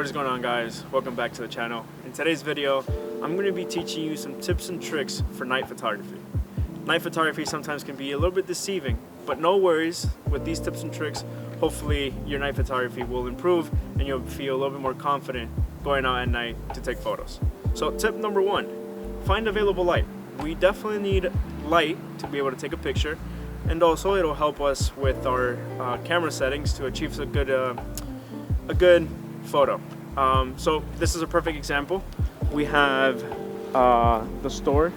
What is going on, guys? Welcome back to the channel. In today's video, I'm going to be teaching you some tips and tricks for night photography. Night photography sometimes can be a little bit deceiving, but no worries. With these tips and tricks, hopefully your night photography will improve and you'll feel a little bit more confident going out at night to take photos. So tip number one, find available light. We definitely need light to be able to take a picture, and also it'll help us with our camera settings to achieve a good photo. So this is a perfect example. We have the store,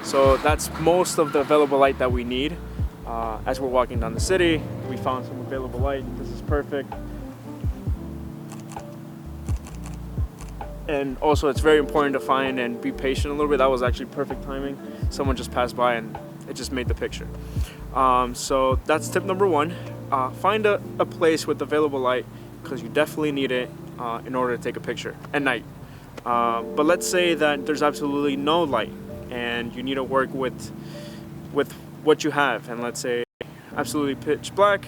so that's most of the available light that we need. As we're walking down the city, we found some available light. This is perfect. And also it's very important to find and be patient a little bit. That was actually perfect timing. Someone just passed by and it just made the picture. So that's tip number one. Find a place with available light, because you definitely need it in order to take a picture at night. But let's say that there's absolutely no light and you need to work with what you have, and let's say absolutely pitch black.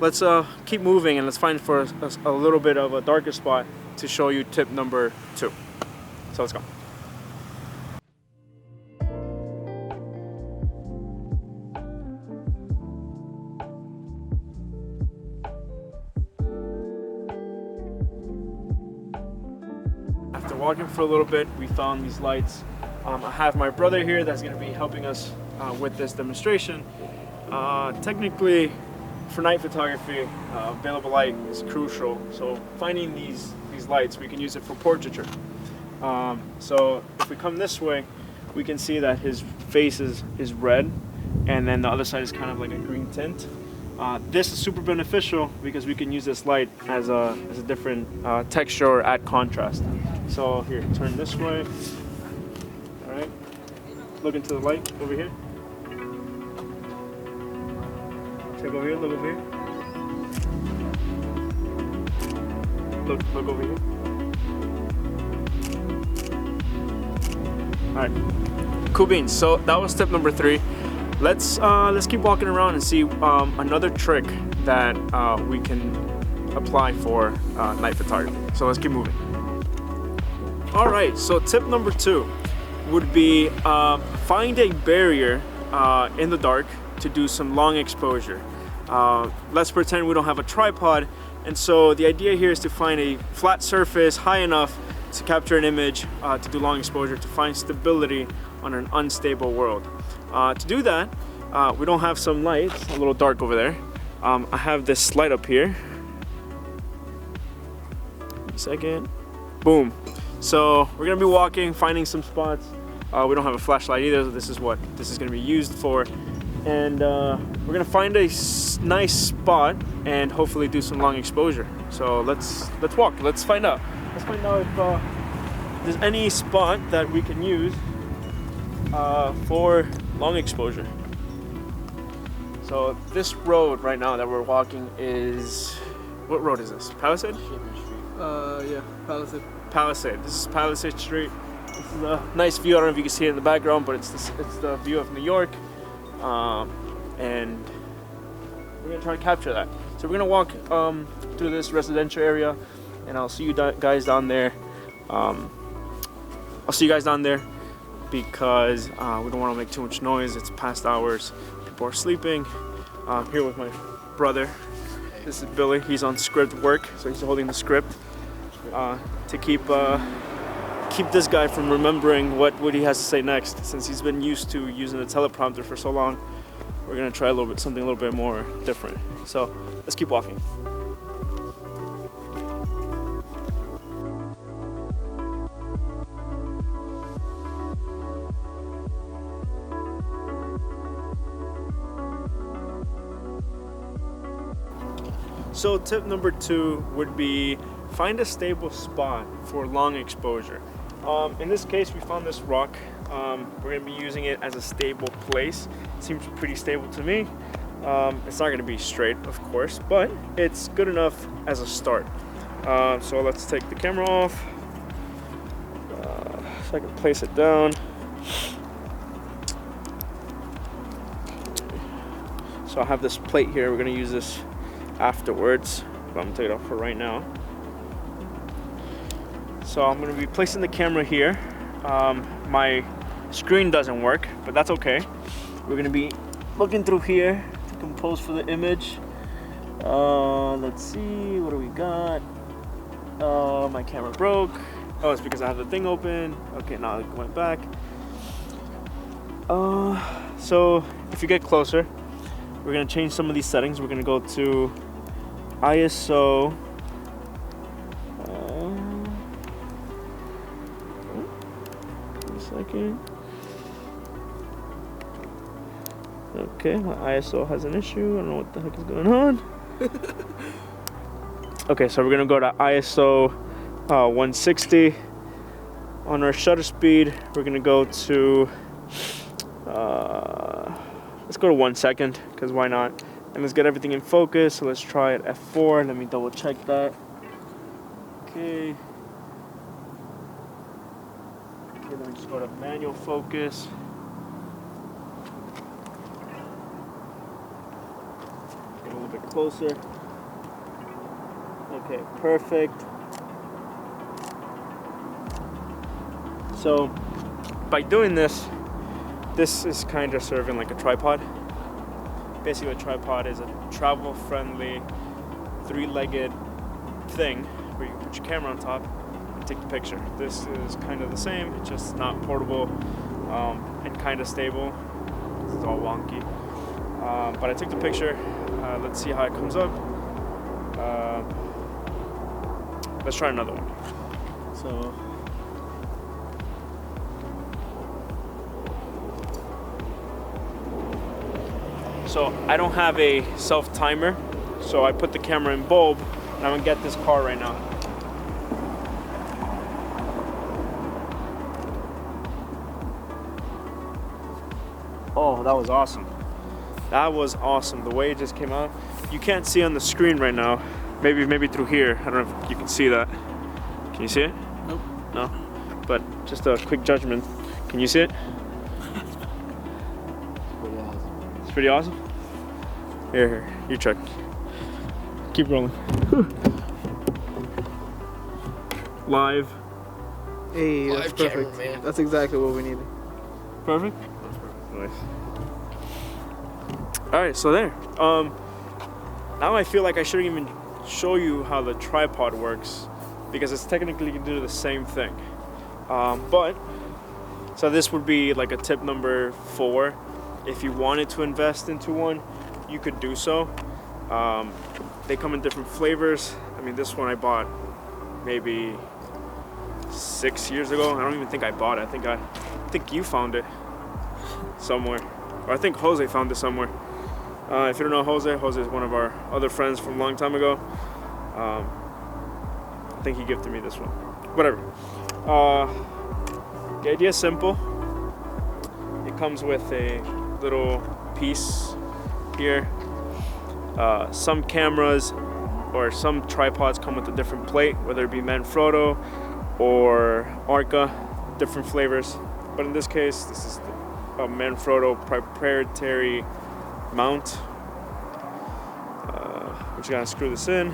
Let's keep moving and let's find for a little bit of a darker spot to show you tip number two. So let's go. After walking for a little bit, we found these lights. I have my brother here that's going to be helping us with this demonstration. Technically, for night photography, available light is crucial. So finding these lights, we can use it for portraiture. So if we come this way, we can see that his face is red, and then the other side is kind of like a green tint. This is super beneficial because we can use this light as a different texture or add contrast. So here, turn this way. All right, look into the light over here. Check over here, look over here. Look over here. All right, cool beans. So that was tip number three. Let's keep walking around and see another trick that we can apply for night photography. So let's keep moving. All right, so tip number two would be find a barrier in the dark to do some long exposure. Let's pretend we don't have a tripod, and so the idea here is to find a flat surface high enough to capture an image to do long exposure, to find stability on an unstable world. To do that, we don't have some lights, a little dark over there. I have this light up here. A second. Boom. So we're gonna be walking, finding some spots. We don't have a flashlight either, so this is what this is gonna be used for. And we're gonna find a nice spot and hopefully do some long exposure. So let's walk. Let's find out. Let's find out if there's any spot that we can use for long exposure. So this road right now that we're walking is, what road is this? Palisade? Yeah, Palisade. Palisade. This is Palisade Street. This is a nice view. I don't know if you can see it in the background, but it's the view of New York. And we're gonna try to capture that. So we're gonna walk through this residential area, and I'll see you guys down there. I'll see you guys down there because we don't want to make too much noise. It's past hours. People are sleeping. I'm here with my brother. This is Billy. He's on script work, so he's holding the script to keep this guy from remembering what he has to say next. Since he's been used to using the teleprompter for so long, we're gonna try something a little bit more different. So let's keep walking. So tip number two would be find a stable spot for long exposure. In this case, we found this rock. We're gonna be using it as a stable place. It seems pretty stable to me. It's not gonna be straight, of course, but it's good enough as a start. So let's take the camera off so I can place it down. So I have this plate here. We're gonna use this afterwards, but I'm gonna take it off for right now. So I'm gonna be placing the camera here. My screen doesn't work, but that's okay. We're gonna be looking through here to compose for the image. Let's see, what do we got? My camera broke. Oh, it's because I have the thing open. Okay, now it went back. So if you get closer, we're gonna change some of these settings. We're gonna go to ISO. One second. Okay, my ISO has an issue. I don't know what the heck is going on. Okay, so we're gonna go to ISO 160. On our shutter speed, we're gonna go to let's go to 1 second, because why not? And let's get everything in focus. So let's try it F4. Let me double check that. Okay. Okay, let me just go to manual focus. Get a little bit closer. Okay, perfect. So by doing this is kind of serving like a tripod. Basically, a tripod is a travel-friendly, three-legged thing where you put your camera on top and take the picture. This is kind of the same, it's just not portable and kind of stable. It's all wonky. But I took the picture. Let's see how it comes up. Let's try another one. So I don't have a self timer, so I put the camera in bulb, and I'm gonna get this car right now. Oh, that was awesome. That was awesome. The way it just came out. You can't see on the screen right now. Maybe through here. I don't know if you can see that. Can you see it? Nope. No. But just a quick judgment. Can you see it? It's pretty awesome. Here, you check. Keep rolling. Live. Hey, that's Live perfect. camera, man. That's exactly what we needed. Perfect? Nice. Alright, so there. Now I feel like I shouldn't even show you how the tripod works, because it's technically going to do the same thing. So this would be like a tip number 4. If you wanted to invest into one, you could do so. They come in different flavors. I mean, this one I bought maybe 6 years ago. I don't even think I bought it. I think you found it somewhere, or I think Jose found it somewhere. If you don't know Jose is one of our other friends from a long time ago. I think he gifted me this one. Whatever. The idea is simple. It comes with a little piece here. Some cameras or some tripods come with a different plate, whether it be Manfrotto or Arca, different flavors. But in this case, this is a Manfrotto proprietary mount. We just gotta screw this in.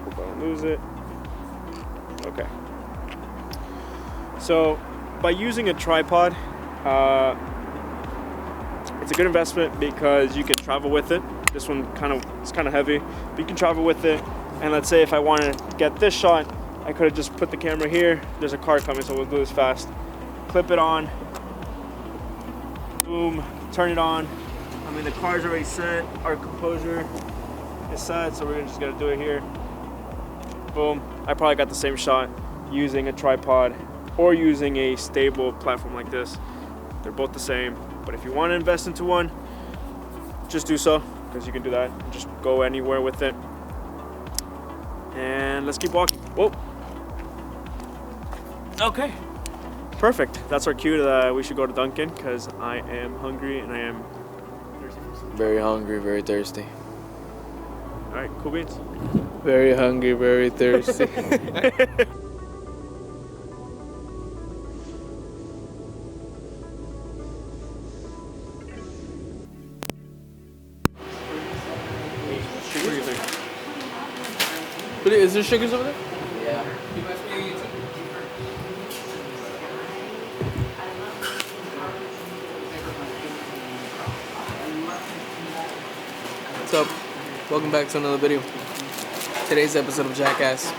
Hope I don't lose it. Okay. So by using a tripod, it's a good investment because you can travel with it. This one it's kind of heavy, but you can travel with it. And let's say if I want to get this shot, I could have just put the camera here. There's a car coming, so we'll do this fast. Clip it on. Boom. Turn it on. I mean, the car's already set. Our composure is set, so we're just gonna do it here. Boom. I probably got the same shot using a tripod or using a stable platform like this. They're both the same, but if you want to invest into one, just do so, because you can do that. Just go anywhere with it. And let's keep walking. Whoa. Okay. Perfect. That's our cue that we should go to Dunkin', because I am hungry and I am thirsty. Very hungry, very thirsty. All right, cool beans. Very hungry, very thirsty. What do you think? But is there sugars over there? Yeah. What's up? Welcome back to another video. Today's episode of Jackass.